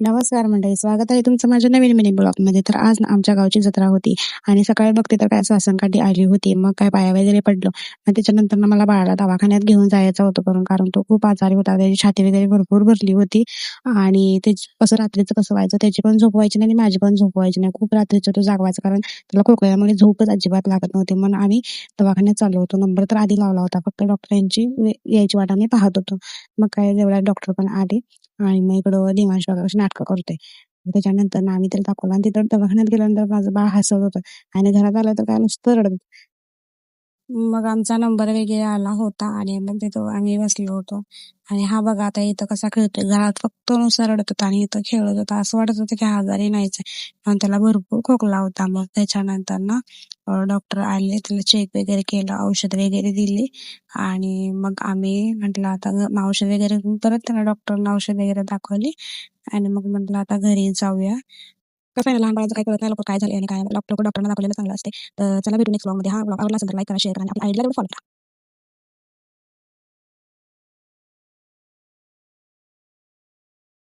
नमस्कार मंडळी, स्वागत आहे तुमचं माझ्या नवीन मिनी ब्लॉगमध्ये. तर आज ना आमच्या गावची जत्रा होती आणि सकाळी बघते तर काय सासनकाठी आली होती. मग काय पाया वगैरे पडलं आणि त्याच्यानंतर ना मला बाळाला दवाखान्यात घेऊन जायचं होतं कारण तो खूप आजारी होता. त्याची छाती वगैरे भरपूर भरली होती आणि ते कसं रात्रीचं कसं व्हायचं, त्याची पण झोप व्हायची नाही आणि माझी पण झोप व्हायची नाही. खूप रात्रीचं तो जागवायचा कारण त्याला खोकल्यामुळे झोपच अजिबात लागत नव्हती. म्हणून आम्ही दवाखान्यात चाललो होतो. नंबर तर आधी लावला होता, फक्त डॉक्टरांची यायची वाट आम्ही पाहत होतो. मग काय जेवढ्या डॉक्टर पण आले आणि मग इकडं देवांश अशी नाटकं करते. त्याच्यानंतर ना आम्ही त्याला दाखवलं आणि तिथं दवाखान्यात गेल्यानंतर माझं बाळ हसत होतं आणि घरात आलं तर काय नुसतं रडत. मग आमचा नंबर वगैरे आला होता आणि मग तिथं आम्ही बसलो होतो आणि हा बघा आता इथं कसा खेळतोय. घरात फक्त नुसता रडत होता आणि इथं खेळत होता. असं वाटत होतं की हा आजारी नाहीच आहे. पण त्याला भरपूर खोकला होता. मग त्याच्यानंतर ना डॉक्टर आले, त्याला चेक वगैरे केलं, औषध वगैरे दिली आणि मग आम्ही म्हटलं आता औषध वगैरे घेऊन परत त्याला डॉक्टरना औषध वगैरे दाखवली आणि मग म्हटलं आता घरी जाऊया. कसं आहे ना, लहान बाळाचं काही कळत नाही लवकर काय झालं आणि काय नाही. डॉक्टरना दाखवलेलं चांगलं असते. तर चला भेटू नेक्स्ट ब्लॉगमध्ये. हा ब्लॉग आवडला असेल तर लाईक करा, शेअर करा आणि आपल्या आयडीला फॉलो करा.